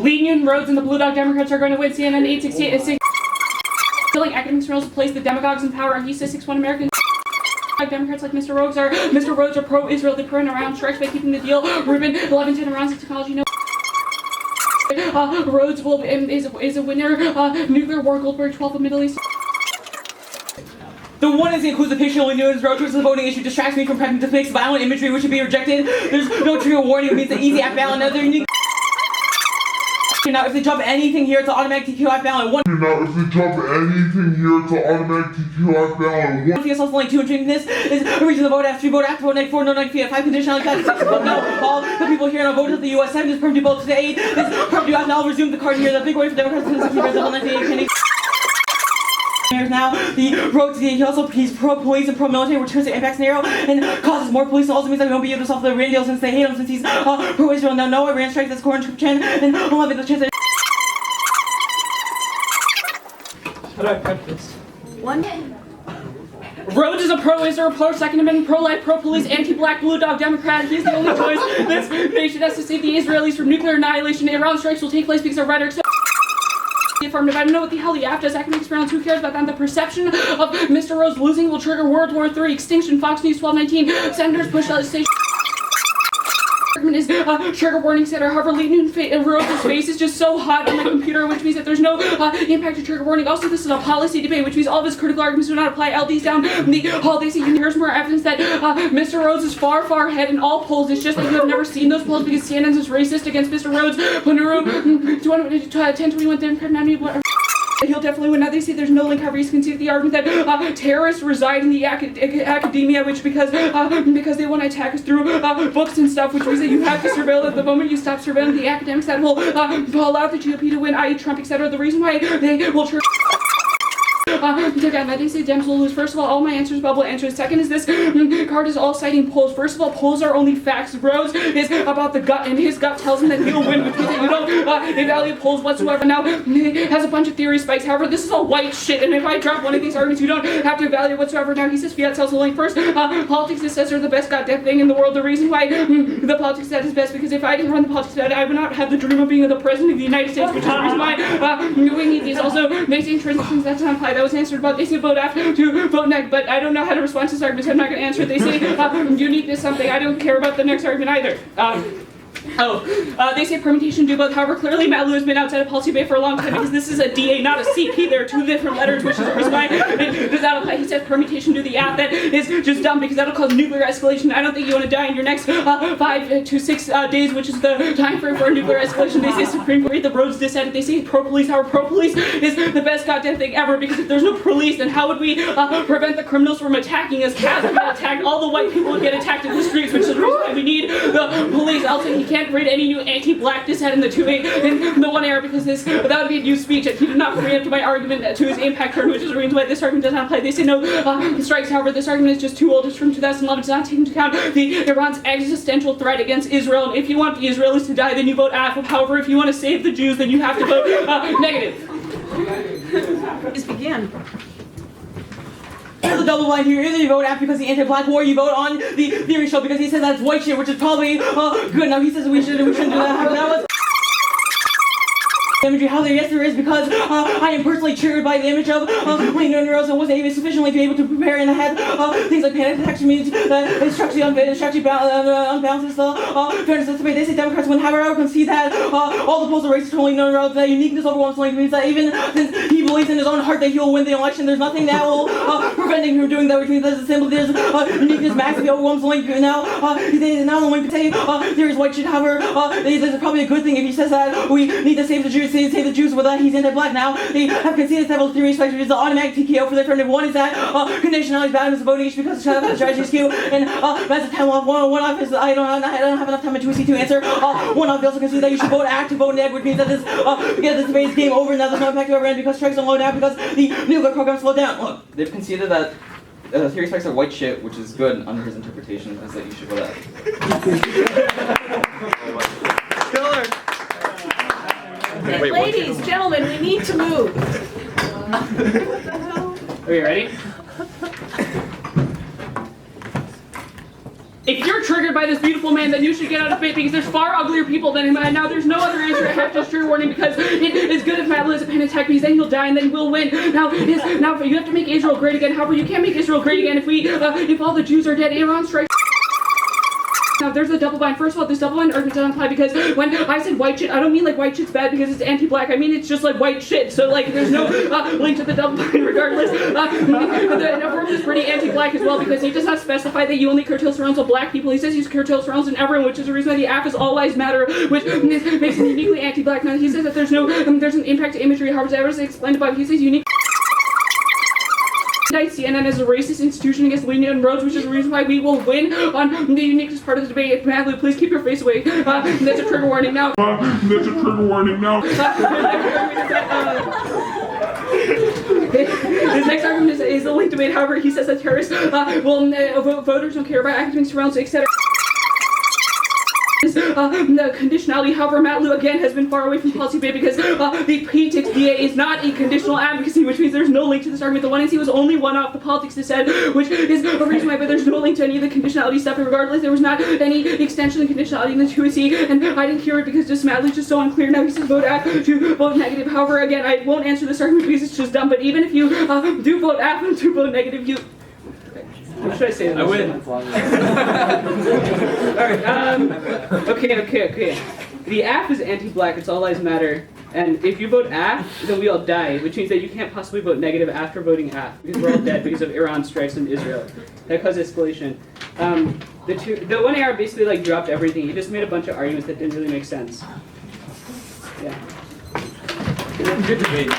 Lee Newton Rhodes and the Blue Dog Democrats are going to win. CNN 868 filling academic journals to place the demagogues in power. He says 6-1 American Democrats like Mr. Rhodes are pro-Israel. They print around strikes by keeping the deal. Rubin 1110 around technology. Rhodes is a winner. Nuclear war. Goldberg 12 of Middle East. The one is the inclusive picture only Lee Newton Rhodes, which is the voting issue, distracts me from prepping to fix violent imagery which should be rejected. There's no trigger warning, it means an easy app balance. Another unique. Now, if they drop anything here, it's an automatic TQ app balance. One. Now, if they drop anything here, it's an automatic TQ app balance. One thing also like 2 and drinking this is a reason to vote after, 3 vote after, vote negative, 4 no negative, 5 conditional like that, 6 vote no. All the people here now voted at the US 7 is perm to vote to the 8. This perm to now resume the card here. The big way for Democrats to keep double 98 now, the Rhodes, he's pro-police and pro-military, which turns the impact scenario and causes more police. Also means that we won't be able to solve the Iran deal since they hate him, since he's pro-Israel. Now, no Iran strikes, that's core trend, and we'll have the chance that. How do I prep this? One. Rhodes is a pro-Israel, pro-Second Amendment, pro-life, pro-police, anti-black, blue dog Democrat. He's the only choice this nation has to save the Israelis from nuclear annihilation. Iran strikes will take place because of rhetoric. Affirmative. I don't know what the hell the app does. Academic experiments. Who cares about that? The perception of Mr. Rhodes losing will trigger World War III. Extinction. Fox News 1219. Senators push legislation. Is trigger warning center. However, Lee Newton Rhodes' face is just so hot on my computer, which means that there's no impact to trigger warning. Also, this is a policy debate, which means all of his critical arguments do not apply. LD's down the hall. They say here's more evidence that Mr. Rhodes is far, far ahead in all polls. It's just that you have never seen those polls because CNN's is racist against Mr. Rhodes. Manu 1021 Democrat Manu. He'll definitely win. Now they say there's no link. However, you can see the argument that terrorists reside in the academia, which because they want to attack us through books and stuff, which means that you have to surveil. At the moment you stop surveilling the academics, that will allow the GOP to win, i.e. Trump, etc. The reason why they will they say Dems will lose. First of all my answers bubble answers. Second is this card is all citing polls. First of all, polls are only facts. Rhodes is about the gut, and his gut tells him that he'll win, which means that you don't evaluate polls whatsoever. Now, he has a bunch of theory spikes. However, this is all white shit, and if I drop one of these arguments, you don't have to evaluate whatsoever. Now, he says fiat sells only. First, politics, it says, are the best goddamn thing in the world. The reason why the politics stat is best, because if I didn't run the politics stat, I would not have the dream of being the president of the United States, which is the reason why we need these. Also, making transitions, that's not applied. That was answered about. They say vote after to vote next, but I don't know how to respond to this argument, so I'm not going to answer it. They say uniqueness something. I don't care about the next argument either. They say permutation do both. However, clearly Manu has been outside of policy debate for a long time because this is a DA, not a CP. There are 2 different letters, which is the reason why it does not apply. He says permutation do the app. That is just dumb because that'll cause nuclear escalation. I don't think you want to die in your next 5 to 6 days, which is the time frame for a nuclear escalation. They say Supreme Court, the Rhodes decided. They say pro-police. However, pro-police is the best goddamn thing ever because if there's no police, then how would we prevent the criminals from attacking us? Cats would get attacked. All the white people would get attacked in the streets, which is the reason why we need the police. Also, he can't create any new anti-black dissent in the 2-8 in the 1 era because that would be a new speech and he did not preempt my argument to his impact turn, which is the reason why this argument does not apply. They say no strikes. However, this argument is just too old. It's from 2011. Does not take into account Iran's existential threat against Israel. And if you want the Israelis to die, then you vote AF. However, if you want to save the Jews, then you have to vote negative. Please begin. There's a double line here. Either you vote after because the anti-black war, you vote on the theory show because he says that's white shit, which is probably good. Now he says we shouldn't do that. That was imagery. How there is because I am personally triggered by the image of Lee Newton Rhodes and wasn't even sufficiently to be able to prepare in the head things like panic detection means structurally unbalances the fairness of the debate. They say Democrats win. However, I can see that all the polls are racist to Lee Newton Rhodes. That uniqueness overwhelms Lee means that even since he believes in his own heart that he will win the election, there's nothing that will prevent him from doing that, which means that simply there's uniqueness massively overwhelms Link. Now, now the Link say there is white shit. However, this is probably a good thing if he says that we need to save the Jews. Save the Jews with that he's anti-black now. They have conceded several theories, which is the automatic TKO for the affirmative. One is that conditionality is bad as a voting issue because the strategy is skew, and that's a time off. One off is I don't have enough time in 2C to answer. One off, they also concede that you should vote act to vote neg, which means that this debate is game over. Now there's no impact to Iran because strikes don't low down because the nuclear program slowed down. Look, they've conceded that theory spikes are white shit, which is good under his interpretation, is that you should vote act. Killer. Wait, ladies, gentlemen, we need to move. Are you ready? If you're triggered by this beautiful man, then you should get out of faith because there's far uglier people than him. And now there's no other answer. I have just trigger warning because it is good if Matt is a panic attack because then he'll die and then we'll win. Now you have to make Israel great again. However, you can't make Israel great again if all the Jews are dead. Iran strikes. Now there's a double bind. First of all, this double bind argument doesn't apply because when I said white shit, I don't mean like white shit's bad because it's anti-black. I mean it's just like white shit. So like there's no link to the double bind regardless. The form is pretty anti-black as well because he does not specify that you only curtail surrounds of black people. He says you curtail surrounds in everyone, which is the reason why the app is all lives matter, which makes him uniquely anti-black. Now he says that there's an impact to imagery. However, as I explained above, he says unique. CNN as a racist institution against Lee Newton Rhodes, which is the reason why we will win on the uniqueness part of the debate. Madly, please keep your face away. That's a trigger warning now. That's a trigger warning now. His next argument is the link debate. However, he says that terrorists voters don't care about academic surrounds, etc. The conditionality, however, Matt Lou again has been far away from policy debate because the PTXDA is not a conditional advocacy, which means there's no link to this argument. The 1AC was only one off the politics dissent, which is a reason why, but there's no link to any of the conditionality stuff. And regardless, there was not any extension of conditionality in the 2AC, and I didn't hear it because just Matt Lou's just so unclear. Now he says vote AF to vote negative. However, again, I won't answer this argument because it's just dumb. But even if you do vote AF and to vote negative, you. What should I say? I win. Alright, okay. The AF is anti-black, it's all lives matter. And if you vote AF, then we all die, which means that you can't possibly vote negative after voting AF, because we're all dead because of Iran strikes in Israel. That caused escalation. The one AR basically like dropped everything. He just made a bunch of arguments that didn't really make sense. Yeah. Good debate.